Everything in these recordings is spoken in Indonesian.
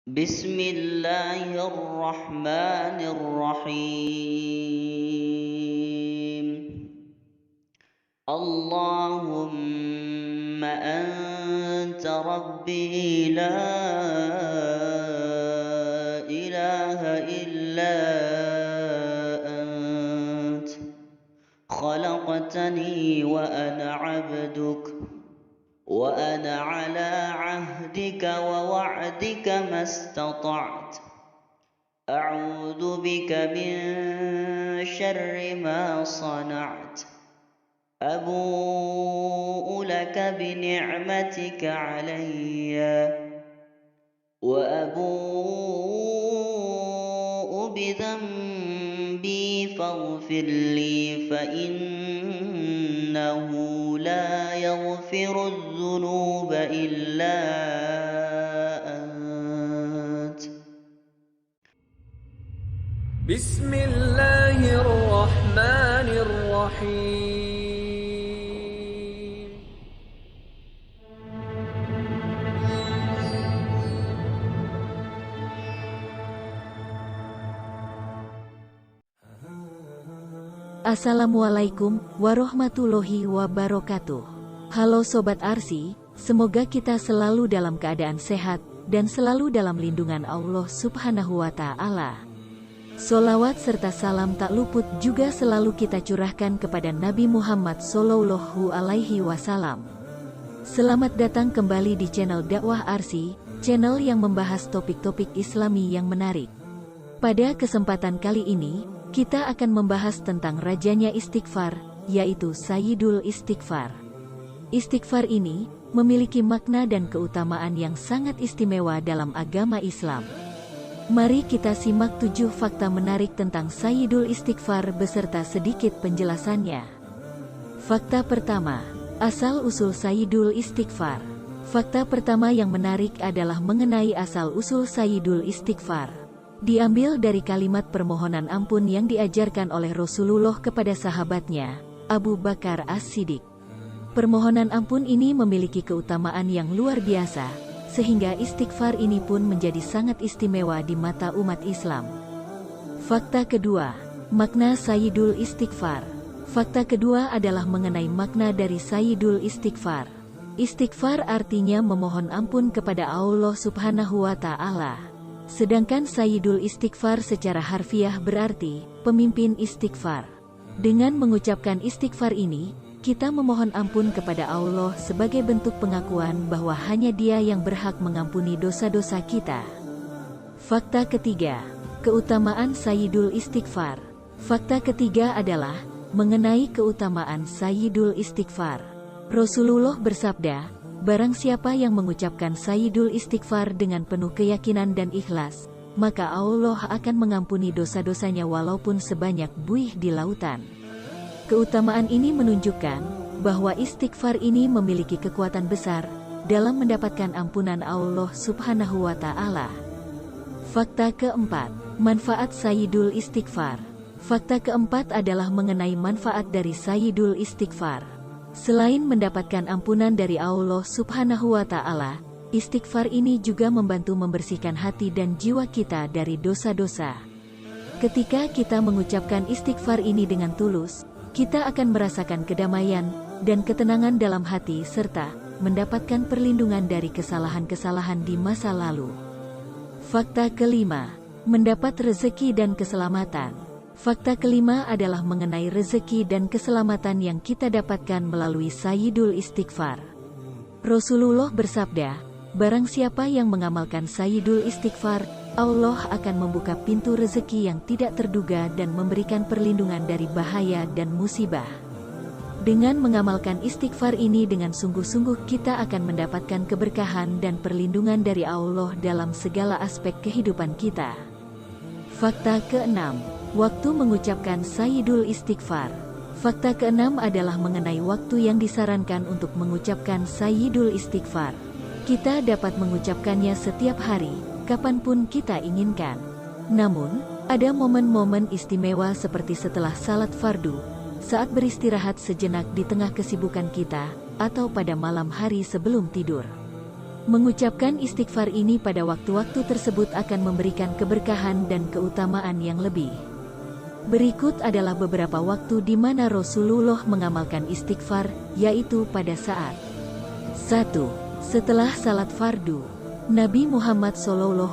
بسم الله الرحمن الرحيم. اللهم أنت ربي لا إله إلا أنت، خلقتني وأنا عبدك، وأنا على عهدك ووعدك ما استطعت. أعوذ بك من شر ما صنعت. أبوء لك بنعمتك علي وأبوء بذنبي فاغفر لي، فإنه لا يغفر الذنوب إلا أنت. بسم الله الرحمن الرحيم. Assalamualaikum warahmatullahi wabarakatuh. Halo Sobat Arsi, semoga kita selalu dalam keadaan sehat dan selalu dalam lindungan Allah Subhanahu wa Ta'ala. Solawat serta salam tak luput juga selalu kita curahkan kepada Nabi Muhammad Sallallahu Alaihi Wasallam. Selamat datang kembali di channel Dakwah Arsi, channel yang membahas topik-topik Islami yang menarik. Pada kesempatan kali ini, kita akan membahas tentang rajanya istighfar, yaitu Sayyidul Istighfar. Istighfar ini memiliki makna dan keutamaan yang sangat istimewa dalam agama Islam. Mari kita simak 7 fakta menarik tentang Sayyidul Istighfar beserta sedikit penjelasannya. Fakta pertama, asal-usul Sayyidul Istighfar. Fakta pertama yang menarik adalah mengenai asal-usul Sayyidul Istighfar. Diambil dari kalimat permohonan ampun yang diajarkan oleh Rasulullah kepada sahabatnya, Abu Bakar As-Siddiq. Permohonan ampun ini memiliki keutamaan yang luar biasa, sehingga istighfar ini pun menjadi sangat istimewa di mata umat Islam. Fakta kedua, makna Sayyidul Istighfar. Fakta kedua adalah mengenai makna dari Sayyidul Istighfar. Istighfar artinya memohon ampun kepada Allah Subhanahu wa Ta'ala. Sedangkan Sayyidul Istighfar secara harfiah berarti pemimpin istighfar. Dengan mengucapkan istighfar ini, kita memohon ampun kepada Allah sebagai bentuk pengakuan bahwa hanya Dia yang berhak mengampuni dosa-dosa kita. Fakta ketiga, keutamaan Sayyidul Istighfar. Fakta ketiga adalah mengenai keutamaan Sayyidul Istighfar. Rasulullah bersabda, barang siapa yang mengucapkan Sayyidul Istighfar dengan penuh keyakinan dan ikhlas, maka Allah akan mengampuni dosa-dosanya walaupun sebanyak buih di lautan. Keutamaan ini menunjukkan bahwa istighfar ini memiliki kekuatan besar dalam mendapatkan ampunan Allah Subhanahu wa Ta'ala. Fakta keempat, manfaat Sayyidul Istighfar. Fakta keempat adalah mengenai manfaat dari Sayyidul Istighfar. Selain mendapatkan ampunan dari Allah Subhanahu wa Ta'ala, istighfar ini juga membantu membersihkan hati dan jiwa kita dari dosa-dosa. Ketika kita mengucapkan istighfar ini dengan tulus, kita akan merasakan kedamaian dan ketenangan dalam hati serta mendapatkan perlindungan dari kesalahan-kesalahan di masa lalu. Fakta kelima, mendapat rezeki dan keselamatan. Fakta kelima adalah mengenai rezeki dan keselamatan yang kita dapatkan melalui Sayyidul Istighfar. Rasulullah bersabda, barang siapa yang mengamalkan Sayyidul Istighfar, Allah akan membuka pintu rezeki yang tidak terduga dan memberikan perlindungan dari bahaya dan musibah. Dengan mengamalkan istighfar ini dengan sungguh-sungguh, kita akan mendapatkan keberkahan dan perlindungan dari Allah dalam segala aspek kehidupan kita. Fakta keenam, waktu mengucapkan Sayyidul Istighfar. Fakta keenam adalah mengenai waktu yang disarankan untuk mengucapkan Sayyidul Istighfar. Kita dapat mengucapkannya setiap hari, kapanpun kita inginkan. Namun, ada momen-momen istimewa seperti setelah salat fardu, saat beristirahat sejenak di tengah kesibukan kita, atau pada malam hari sebelum tidur. Mengucapkan istighfar ini pada waktu-waktu tersebut akan memberikan keberkahan dan keutamaan yang lebih. Berikut adalah beberapa waktu di mana Rasulullah mengamalkan istighfar, yaitu pada saat 1. Setelah salat fardu. Nabi Muhammad SAW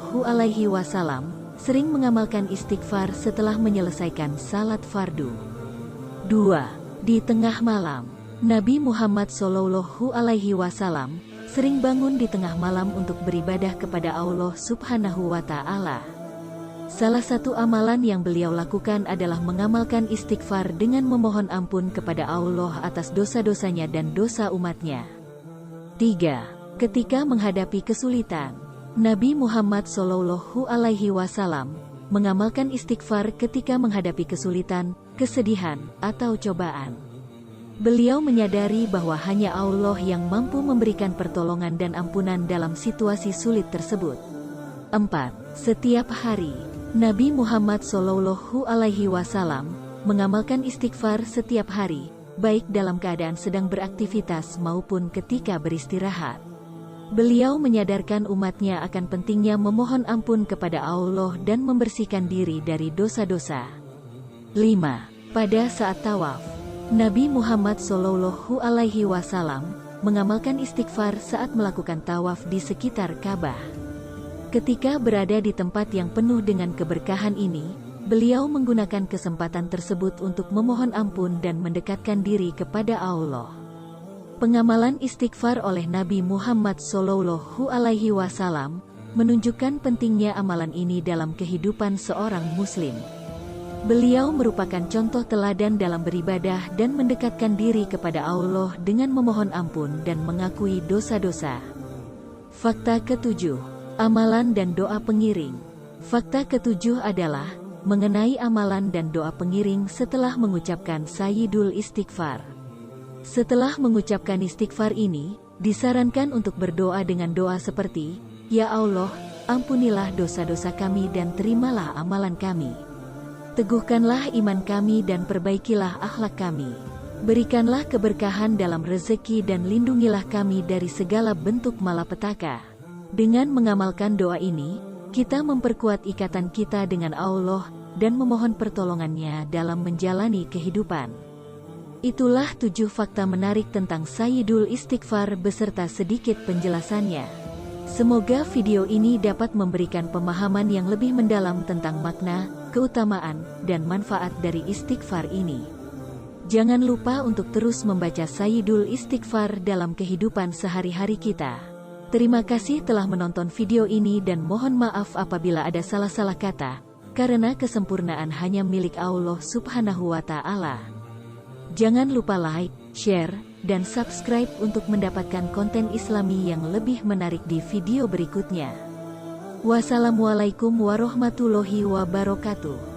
sering mengamalkan istighfar setelah menyelesaikan salat fardu. 2. Di tengah malam. Nabi Muhammad SAW sering bangun di tengah malam untuk beribadah kepada Allah Subhanahu wa Ta'ala. Salah satu amalan yang beliau lakukan adalah mengamalkan istighfar dengan memohon ampun kepada Allah atas dosa-dosanya dan dosa umatnya. 3. Ketika menghadapi kesulitan. Nabi Muhammad SAW mengamalkan istighfar ketika menghadapi kesulitan, kesedihan, atau cobaan. Beliau menyadari bahwa hanya Allah yang mampu memberikan pertolongan dan ampunan dalam situasi sulit tersebut. 4. Setiap hari. Nabi Muhammad SAW mengamalkan istighfar setiap hari, baik dalam keadaan sedang beraktivitas maupun ketika beristirahat. Beliau menyadarkan umatnya akan pentingnya memohon ampun kepada Allah dan membersihkan diri dari dosa-dosa. 5. Pada saat tawaf. Nabi Muhammad SAW mengamalkan istighfar saat melakukan tawaf di sekitar Ka'bah. Ketika berada di tempat yang penuh dengan keberkahan ini, beliau menggunakan kesempatan tersebut untuk memohon ampun dan mendekatkan diri kepada Allah. Pengamalan istighfar oleh Nabi Muhammad SAW menunjukkan pentingnya amalan ini dalam kehidupan seorang muslim. Beliau merupakan contoh teladan dalam beribadah dan mendekatkan diri kepada Allah dengan memohon ampun dan mengakui dosa-dosa. Fakta ketujuh. Amalan dan doa pengiring. Fakta ketujuh adalah mengenai amalan dan doa pengiring setelah mengucapkan Sayyidul Istighfar. Setelah mengucapkan istighfar ini, disarankan untuk berdoa dengan doa seperti, Ya Allah, ampunilah dosa-dosa kami dan terimalah amalan kami. Teguhkanlah iman kami dan perbaikilah akhlak kami. Berikanlah keberkahan dalam rezeki dan lindungilah kami dari segala bentuk malapetaka. Dengan mengamalkan doa ini, kita memperkuat ikatan kita dengan Allah dan memohon pertolongannya dalam menjalani kehidupan. Itulah 7 fakta menarik tentang Sayyidul Istighfar beserta sedikit penjelasannya. Semoga video ini dapat memberikan pemahaman yang lebih mendalam tentang makna, keutamaan, dan manfaat dari istighfar ini. Jangan lupa untuk terus membaca Sayyidul Istighfar dalam kehidupan sehari-hari kita. Terima kasih telah menonton video ini dan mohon maaf apabila ada salah-salah kata, karena kesempurnaan hanya milik Allah Subhanahu wa Ta'ala. Jangan lupa like, share, dan subscribe untuk mendapatkan konten Islami yang lebih menarik di video berikutnya. Wassalamualaikum warahmatullahi wabarakatuh.